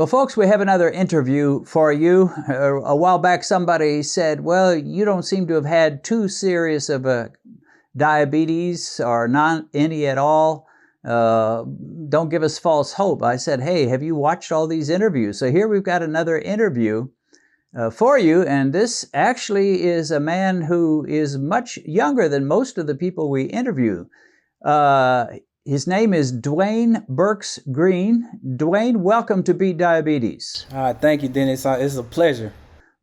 Well, folks, we have another interview for you. A while back, somebody said, well, you don't seem to have had too serious of a diabetes or not any at all. Don't give us false hope. I said, hey, have you watched all these interviews? So here we've got another interview for you. And this actually is a man who is much younger than most of the people we interview. His name is Dwayne Burks-Green. Dwayne, welcome to Beat Diabetes. Thank you, Dennis. It's a pleasure.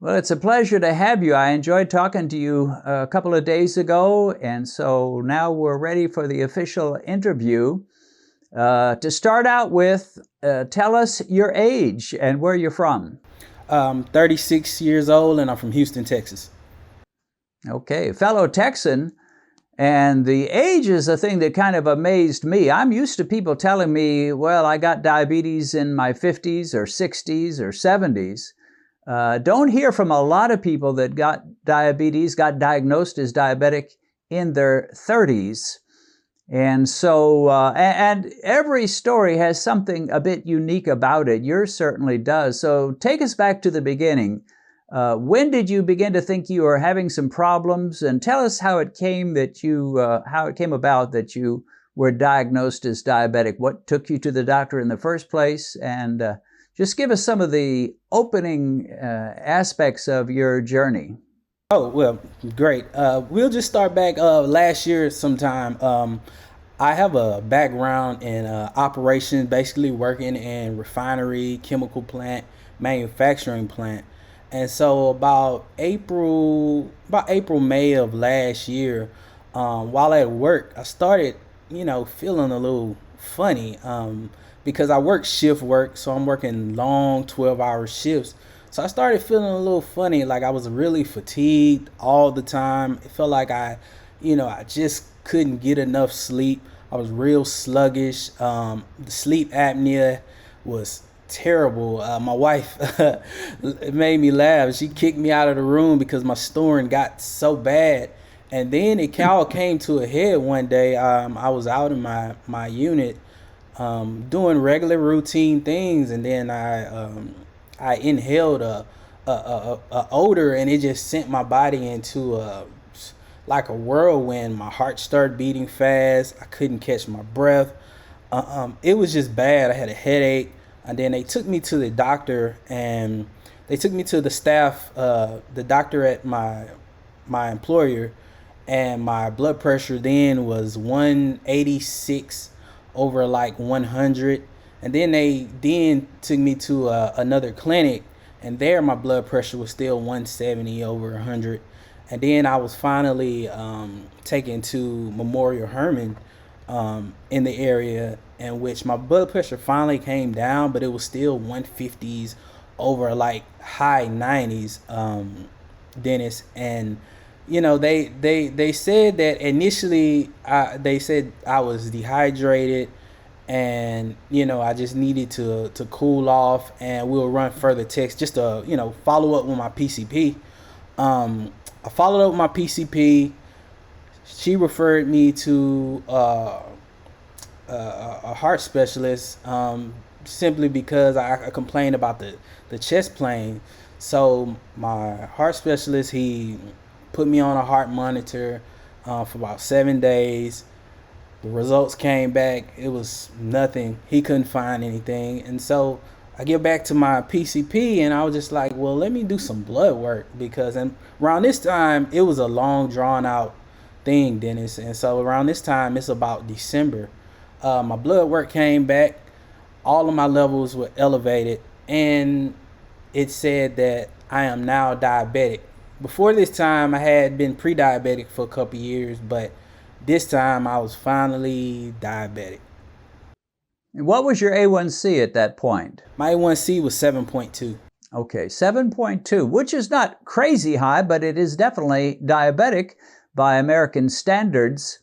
Well, it's a pleasure to have you. I enjoyed talking to you a couple of days ago, and so now we're ready for the official interview. To start out with, tell us your age and where you're from. 36 years old, and I'm from Houston, Texas. Okay, fellow Texan. And the age is a thing that kind of amazed me. I'm used to people telling me, well, I got diabetes in my 50s or 60s or 70s. Don't hear from a lot of people that got diabetes, got diagnosed as diabetic in their 30s. And so, and every story has something a bit unique about it. Yours certainly does. So take us back to the beginning. When did you begin to think you were having some problems? And tell us how it came about that you were diagnosed as diabetic. What took you to the doctor in the first place? And just give us some of the opening aspects of your journey. Oh, well, great. We'll just start back last year sometime. I have a background in operations, basically working in refinery, chemical plant, manufacturing plant. And so about April, May of last year, while at work, I started, feeling a little funny because I work shift work. So I'm working long 12-hour shifts. So I started feeling a little funny, like I was really fatigued all the time. It felt like I just couldn't get enough sleep. I was real sluggish. The sleep apnea was terrible. My wife it made me laugh. She kicked me out of the room because my snoring got so bad. And then it all came to a head one day. I was out in my unit doing regular routine things, and then I inhaled a odor, and it just sent my body into like a whirlwind. My heart started beating fast. I couldn't catch my breath. It was just bad. I had a headache. And then they took me to the doctor, and they took me to the staff, the doctor at my employer, and my blood pressure then was 186 over like 100. And then they took me to another clinic, and there my blood pressure was still 170 over 100. And then I was finally taken to Memorial Hermann in the area, in which my blood pressure finally came down, but it was still 150s over like high 90s, Dennis. And they said that initially they said I was dehydrated, and I just needed to cool off, and we'll run further tests just to follow up with my PCP. I followed up with my PCP. She referred me to a heart specialist simply because I complained about the chest pain. So my heart specialist, he put me on a heart monitor for about 7 days. The results came back. It was nothing. He couldn't find anything. And so I get back to my PCP, and I was just like, well, let me do some blood work, because around this time, it was a long drawn out thing, Dennis. And so around this time, it's about December. My blood work came back. All of my levels were elevated, and it said that I am now diabetic. Before this time, I had been pre-diabetic for a couple years, but this time I was finally diabetic. And what was your A1C at that point? My A1C was 7.2. Okay, 7.2, which is not crazy high, but it is definitely diabetic by American standards.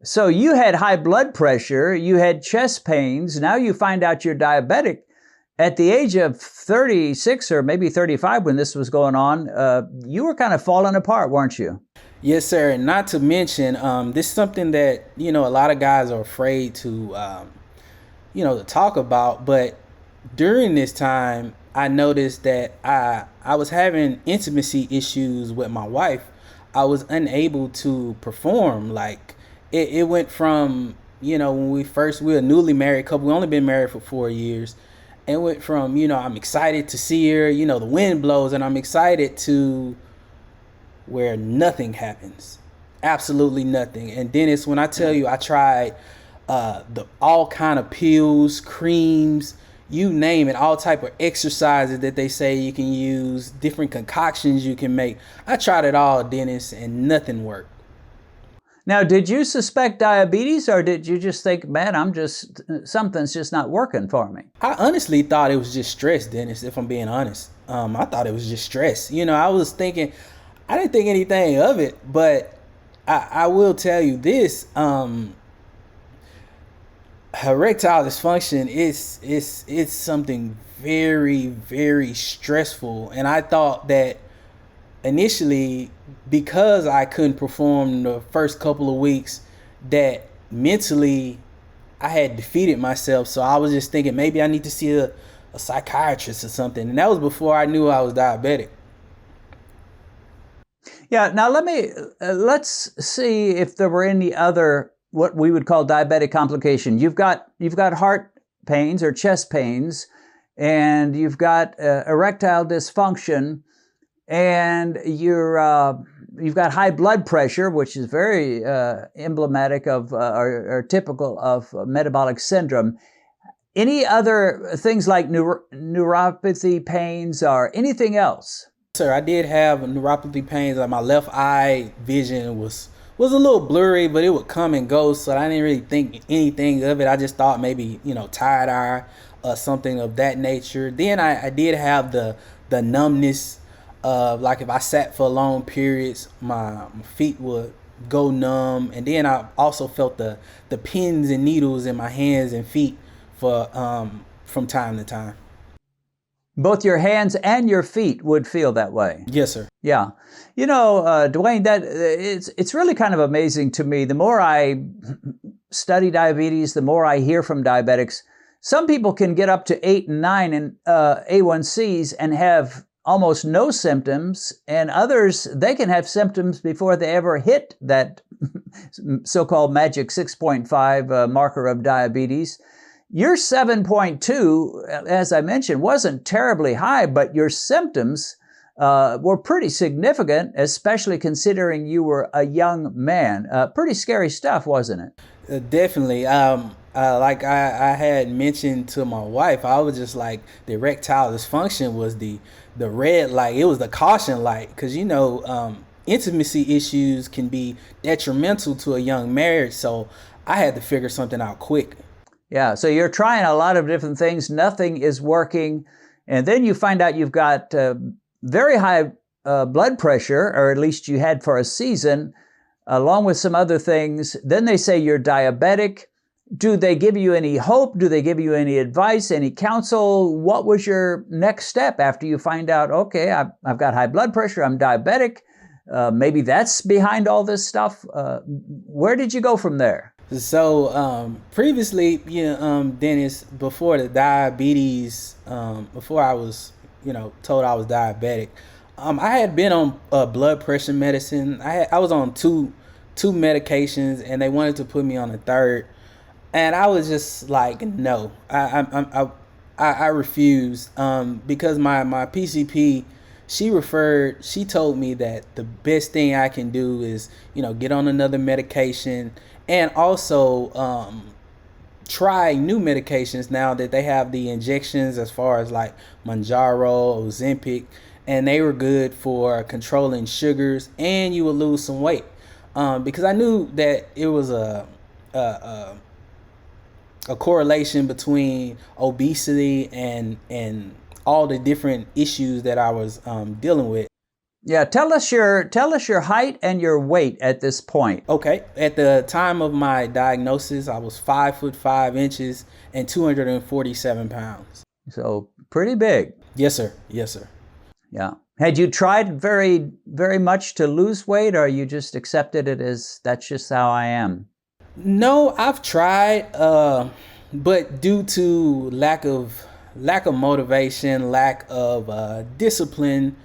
So you had high blood pressure, you had chest pains, now you find out you're diabetic. At the age of 36 or maybe 35 when this was going on, you were kind of falling apart, weren't you? Yes, sir. And not to mention, this is something that, a lot of guys are afraid to, to talk about. But during this time, I noticed that I was having intimacy issues with my wife. I was unable to perform. Like it went from, when we were a newly married couple. We only been married for 4 years. It went from, I'm excited to see her. The wind blows, and I'm excited to where nothing happens, absolutely nothing. And Dennis, when I tell you, I tried the all kind of pills, creams, you name it, all type of exercises that they say you can use, different concoctions you can make. I tried it all, Dennis, and nothing worked. Now, did you suspect diabetes, or did you just think, man, something's just not working for me? I honestly thought it was just stress, Dennis, if I'm being honest. I thought it was just stress. I was thinking, I didn't think anything of it, but I will tell you this. Erectile dysfunction is something very, very stressful. And I thought that initially, because I couldn't perform the first couple of weeks, that mentally I had defeated myself. So I was just thinking maybe I need to see a psychiatrist or something. And that was before I knew I was diabetic. Yeah, now let's see if there were any other what we would call diabetic complication. You've got heart pains or chest pains, and you've got erectile dysfunction, and you've got high blood pressure, which is very emblematic of or typical of metabolic syndrome. Any other things like neuropathy pains or anything else? Sir, I did have neuropathy pains. Like my left eye vision was a little blurry, but it would come and go. So I didn't really think anything of it. I just thought maybe, tired eye or something of that nature. Then I did have the numbness of, like, if I sat for long periods, my feet would go numb. And then I also felt the pins and needles in my hands and feet from time to time. Both your hands and your feet would feel that way. Yes, sir. Yeah. Dwayne, that it's really kind of amazing to me. The more I study diabetes, the more I hear from diabetics. Some people can get up to 8 and 9 in A1Cs and have almost no symptoms, and others, they can have symptoms before they ever hit that so-called magic 6.5 marker of diabetes. Your 7.2, as I mentioned, wasn't terribly high, but your symptoms were pretty significant, especially considering you were a young man. Pretty scary stuff, wasn't it? Definitely. Like I had mentioned to my wife, I was just like, the erectile dysfunction was the red light. It was the caution light, because intimacy issues can be detrimental to a young marriage. So I had to figure something out quick. Yeah, so you're trying a lot of different things. Nothing is working. And then you find out you've got very high blood pressure, or at least you had for a season, along with some other things. Then they say you're diabetic. Do they give you any hope? Do they give you any advice, any counsel? What was your next step after you find out, okay, I've got high blood pressure, I'm diabetic. Maybe that's behind all this stuff. Where did you go from there? So previously, Dennis, before the diabetes, before I was, told I was diabetic, I had been on blood pressure medicine. I was on two medications, and they wanted to put me on a third, and I was just like, no, I refused, because my PCP, she told me that the best thing I can do is, get on another medication, and also try new medications now that they have the injections, as far as like Mounjaro, Ozempic, and they were good for controlling sugars, and you would lose some weight. Because I knew that it was a correlation between obesity and all the different issues that I was dealing with. Yeah, tell us your height and your weight at this point. Okay, at the time of my diagnosis, I was 5'5" and 247 pounds. So pretty big. Yes, sir. Yes, sir. Yeah. Had you tried very, very much to lose weight, or you just accepted it as that's just how I am? No, I've tried, but due to lack of lack of motivation, lack of discipline.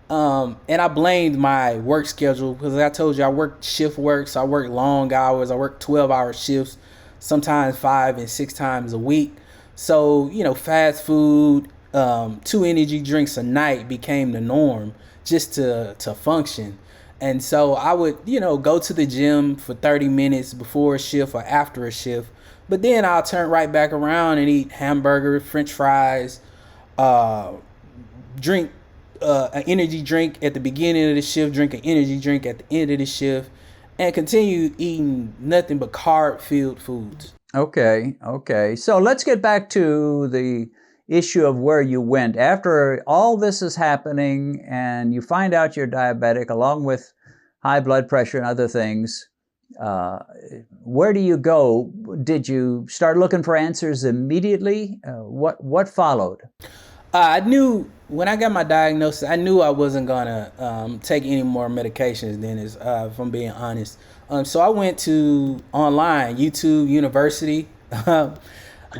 And I blamed my work schedule because I told you I worked shift work. So I worked long hours. I worked 12-hour shifts, sometimes 5 and 6 times a week. So, fast food, 2 energy drinks a night became the norm just to function. And so I would, go to the gym for 30 minutes before a shift or after a shift. But then I'll turn right back around and eat hamburger, French fries, drink an energy drink at the beginning of the shift, drink an energy drink at the end of the shift, and continue eating nothing but carb-filled foods. Okay. So let's get back to the issue of where you went. After all this is happening and you find out you're diabetic along with high blood pressure and other things, where do you go? Did you start looking for answers immediately? What followed? I knew when I got my diagnosis, I knew I wasn't gonna take any more medications, Dennis, if I'm being honest. So I went to online, YouTube University,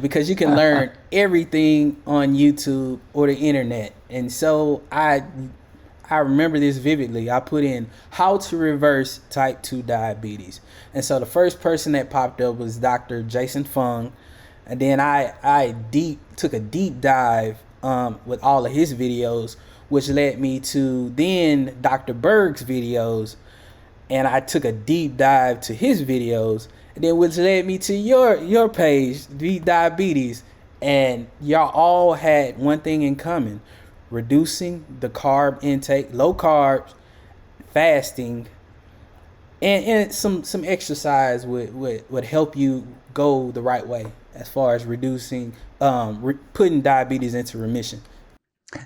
because you can learn everything on YouTube or the internet. And so I remember this vividly. I put in how to reverse type 2 diabetes. And so the first person that popped up was Dr. Jason Fung. And then I took a deep dive with all of his videos, which led me to then Dr. Berg's videos. And I took a deep dive to his videos, and then which led me to your page, the Diabetes. And y'all all had one thing in common: reducing the carb intake, low carbs, fasting, and some exercise would help you go the right way as far as reducing, putting diabetes into remission.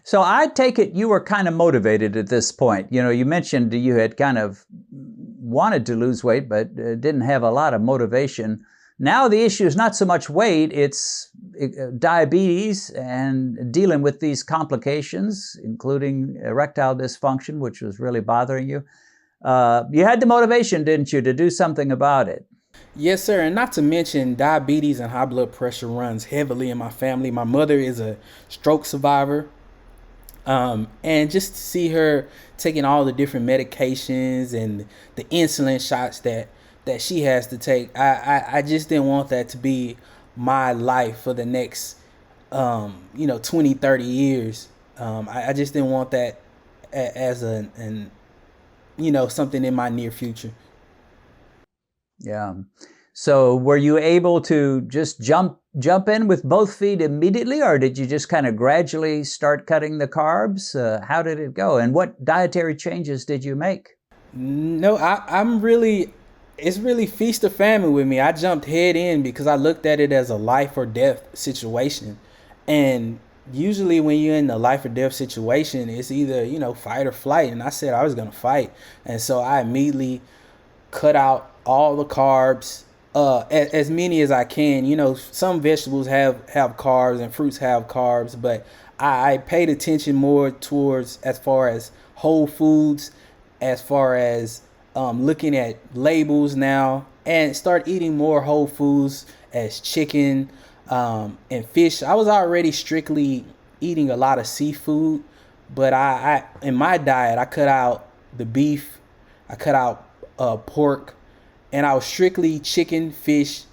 So I take it you were kind of motivated at this point. You mentioned you had kind of wanted to lose weight, but didn't have a lot of motivation. Now the issue is not so much weight, it's diabetes and dealing with these complications, including erectile dysfunction, which was really bothering you. You had the motivation, didn't you, to do something about it? Yes, sir. And not to mention, diabetes and high blood pressure runs heavily in my family. My mother is a stroke survivor. And just to see her taking all the different medications and the insulin shots that she has to take, I just didn't want that to be my life for the next, 20, 30 years. I just didn't want that as something in my near future. Yeah. So were you able to just jump in with both feet immediately, or did you just kind of gradually start cutting the carbs? How did it go? And what dietary changes did you make? No, it's really feast or famine with me. I jumped head in because I looked at it as a life or death situation. And usually when you're in a life or death situation, it's either, fight or flight. And I said I was going to fight. And so I immediately cut out all the carbs, as many as I can. Some vegetables have carbs and fruits have carbs, but I paid attention more towards as far as whole foods, as far as looking at labels now, and start eating more whole foods as chicken and fish. I was already strictly eating a lot of seafood, but I in my diet, I cut out the beef, I cut out pork, and I was strictly chicken, fish,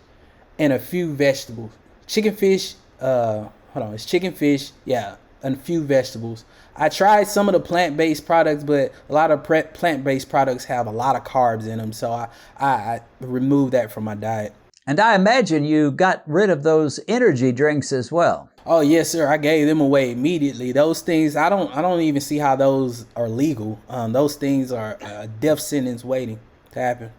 and a few vegetables. Chicken, fish, it's chicken, fish, yeah, and a few vegetables. I tried some of the plant-based products, but a lot of plant-based products have a lot of carbs in them, so I removed that from my diet. And I imagine you got rid of those energy drinks as well. Oh yes, sir. I gave them away immediately. Those things, I don't even see how those are legal. Those things are a death sentence waiting to happen.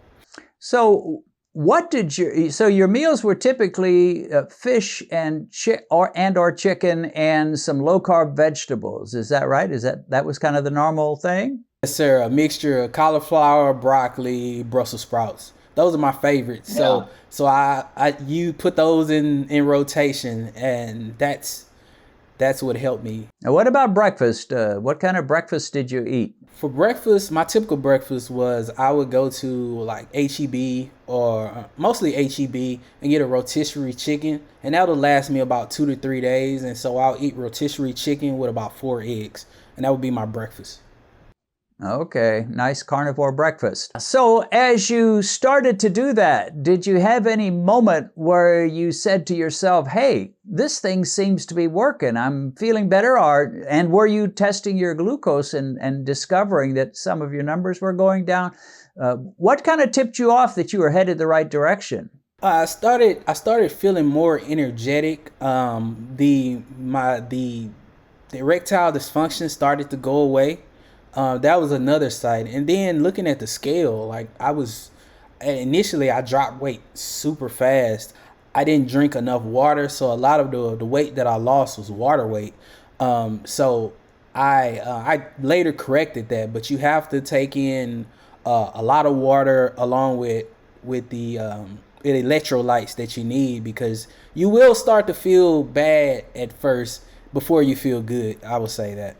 So your meals were typically fish and or chicken and some low carb vegetables. Is that right? That was kind of the normal thing? Yes, sir. A mixture of cauliflower, broccoli, Brussels sprouts. Those are my favorites. Yeah. So you put those in rotation, and that's that's what helped me. Now, what about breakfast? What kind of breakfast did you eat? For breakfast, my typical breakfast was I would go to like HEB or mostly HEB and get a rotisserie chicken, and that would last me about 2 to 3 days. And so I'll eat rotisserie chicken with about 4 eggs, and that would be my breakfast. Okay, nice carnivore breakfast. So as you started to do that, did you have any moment where you said to yourself, hey, this thing seems to be working, I'm feeling better? And were you testing your glucose and discovering that some of your numbers were going down? What kind of tipped you off that you were headed the right direction? I started feeling more energetic. The erectile dysfunction started to go away. That was another side. And then looking at the scale, like initially I dropped weight super fast. I didn't drink enough water, so a lot of the weight that I lost was water weight. So I later corrected that, but you have to take in a lot of water along with the electrolytes that you need, because you will start to feel bad at first before you feel good. I would say that.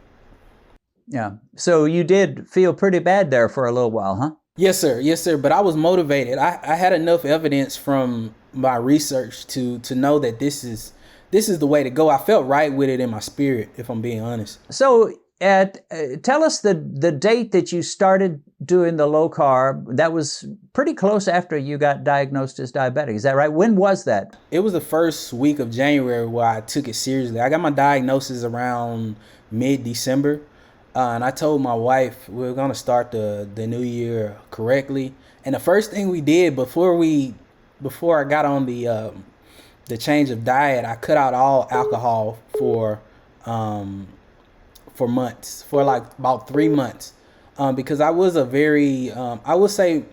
Yeah. So you did feel pretty bad there for a little while, huh? Yes, sir. Yes, sir. But I was motivated. I had enough evidence from my research to know that this is the way to go. I felt right with it in my spirit, if I'm being honest. So tell us the date that you started doing the low carb. That was pretty close after you got diagnosed as diabetic. Is that right? When was that? It was the first week of January where I took it seriously. I got my diagnosis around mid-December. And I told my wife we were going to start the new year correctly. And the first thing we did before I got on the change of diet, I cut out all alcohol for months, for like about 3 months, because I was a very, I would say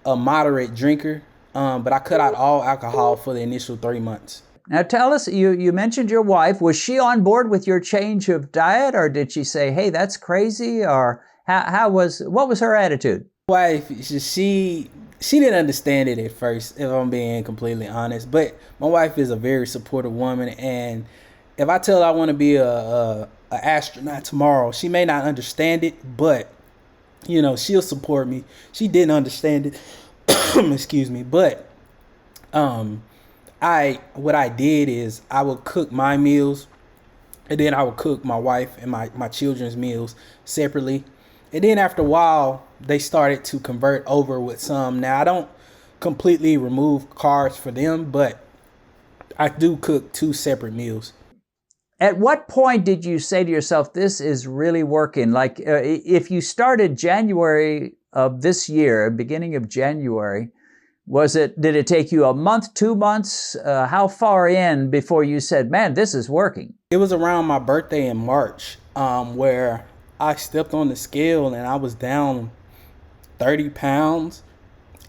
a moderate drinker, but I cut out all alcohol for the initial 3 months. Now tell us, you mentioned your wife. Was she on board with your change of diet, or did she say, hey, that's crazy? Or what was her attitude? Wife, she didn't understand it at first, if I'm being completely honest. But my wife is a very supportive woman, and if I tell her I want to be a astronaut tomorrow, she may not understand it, but she'll support me. She didn't understand it. Excuse me, but what I did is I would cook my meals, and then I would cook my wife and my children's meals separately. And then after a while, they started to convert over with some. Now, I don't completely remove carbs for them, but I do cook 2 separate meals. At what point did you say to yourself, this is really working? Like if you started January of this year, beginning of January, did it take you a month, 2 months? How far in before you said, man, this is working? It was around my birthday in March, where I stepped on the scale and I was down 30 pounds.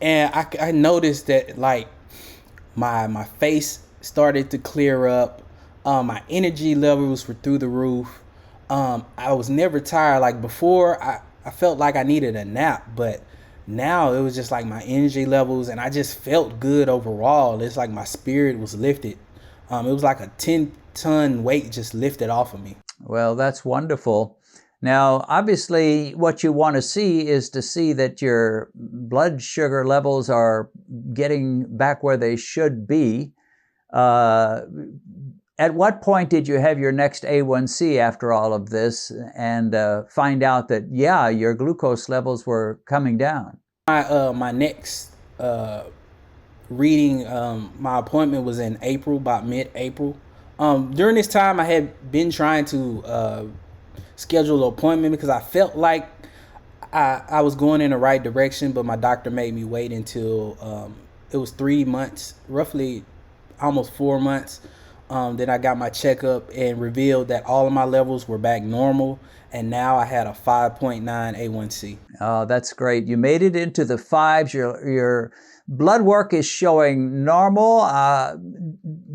And I noticed that like my face started to clear up. My energy levels were through the roof. I was never tired. Like before, I felt like I needed a nap, but now it was just like my energy levels, and I just felt good overall. It's like my spirit was lifted. It was like a 10-ton weight just lifted off of me. Well, that's wonderful. Now, obviously, what you want to see is to see that your blood sugar levels are getting back where they should be. At what point did you have your next A1C after all of this and find out that, yeah, your glucose levels were coming down? My next reading, my appointment was in April, about mid-April. During this time, I had been trying to schedule an appointment because I felt like I was going in the right direction, but my doctor made me wait until it was 3 months, roughly almost 4 months. Then I got my checkup and revealed that all of my levels were back normal, and now I had a 5.9 A1C. Oh, that's great. You made it into the 5s. Your blood work is showing normal.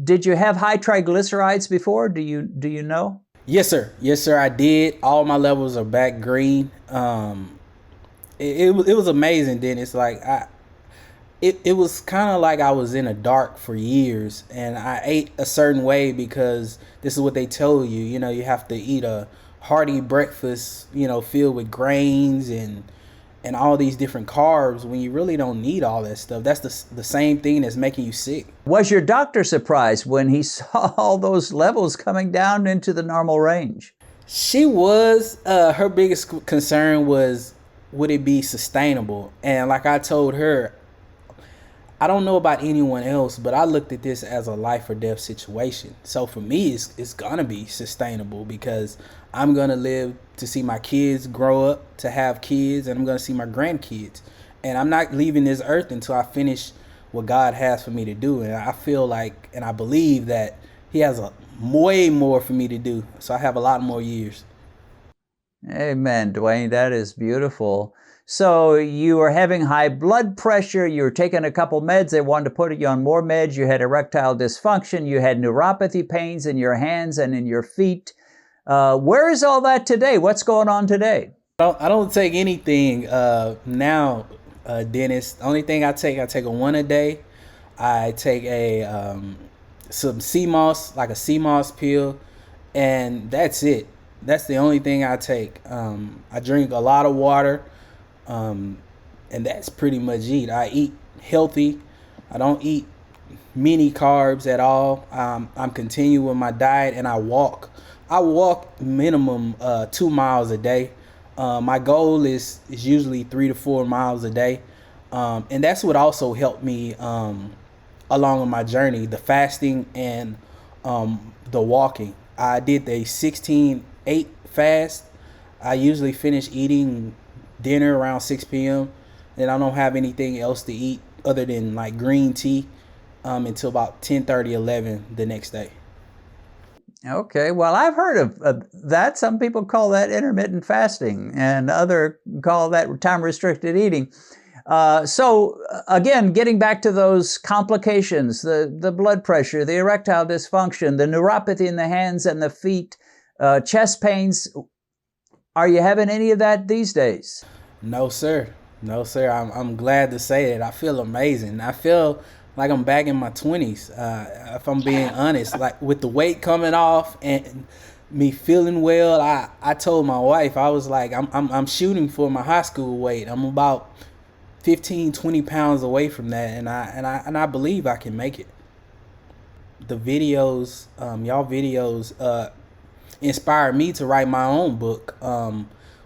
Did you have high triglycerides before? Do you know? Yes, sir. Yes, sir, I did. All my levels are back green. It was amazing. Then it's like It was kind of like I was in a dark for years, and I ate a certain way because this is what they tell you. You know, you have to eat a hearty breakfast, you know, filled with grains and all these different carbs when you really don't need all that stuff. That's the same thing that's making you sick. Was your doctor surprised when he saw all those levels coming down into the normal range? She was. Her biggest concern was, would it be sustainable? And like I told her, I don't know about anyone else, but I looked at this as a life or death situation. So for me, it's gonna be sustainable because I'm gonna live to see my kids grow up, to have kids, and I'm gonna see my grandkids. And I'm not leaving this earth until I finish what God has for me to do. And I feel like, and I believe that He has a way more for me to do. So I have a lot more years. Amen, Dwayne. That is beautiful. So you were having high blood pressure, you were taking a couple meds, they wanted to put you on more meds, you had erectile dysfunction, you had neuropathy pains in your hands and in your feet. Where is all that today? What's going on today? I don't take anything now, Dennis. The only thing I take a one a day. I take some CMOS, like a CMOS pill, and that's it. That's the only thing I take. I drink a lot of water. And that's pretty much it. I eat healthy. I don't eat many carbs at all. I'm continuing with my diet, and I walk. I walk minimum 2 miles a day. My goal is usually 3 to 4 miles a day, and that's what also helped me along with my journey: the fasting and the walking. I did the 16-8 fast. I usually finish eating dinner around 6 p.m. and I don't have anything else to eat other than like green tea until about 10:30, 11 the next day. Okay, well, I've heard of that. Some people call that intermittent fasting, and other call that time-restricted eating. So again, getting back to those complications, the blood pressure, the erectile dysfunction, the neuropathy in the hands and the feet, chest pains, are you having any of that these days? No, sir. No, sir. I'm glad to say that. I feel amazing. I feel like I'm back in my 20s. If I'm being honest, like with the weight coming off and me feeling well, I told my wife, I was like, I'm shooting for my high school weight. I'm about 15, 20 pounds away from that, and I believe I can make it. The videos, y'all videos, inspired me to write my own book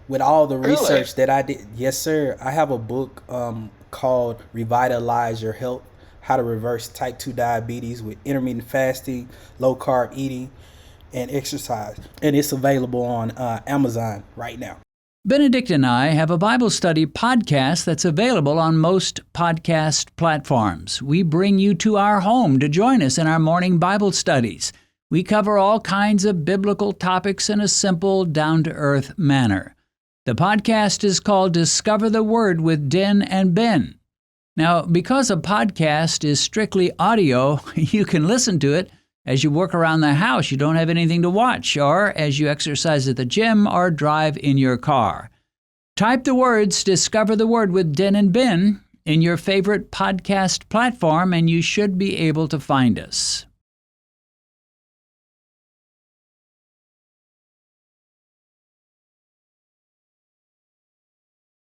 with all the research that I did. Yes, sir. I have a book called Revitalize Your Health: How to Reverse Type 2 Diabetes with Intermittent Fasting, Low Carb Eating, and Exercise. And it's available on Amazon right now. Benedict and I have a Bible study podcast that's available on most podcast platforms. We bring you to our home to join us in our morning Bible studies. We cover all kinds of biblical topics in a simple, down-to-earth manner. The podcast is called Discover the Word with Den and Ben. Now, because a podcast is strictly audio, you can listen to it as you work around the house. You don't have anything to watch, or as you exercise at the gym or drive in your car. Type the words Discover the Word with Den and Ben in your favorite podcast platform, and you should be able to find us.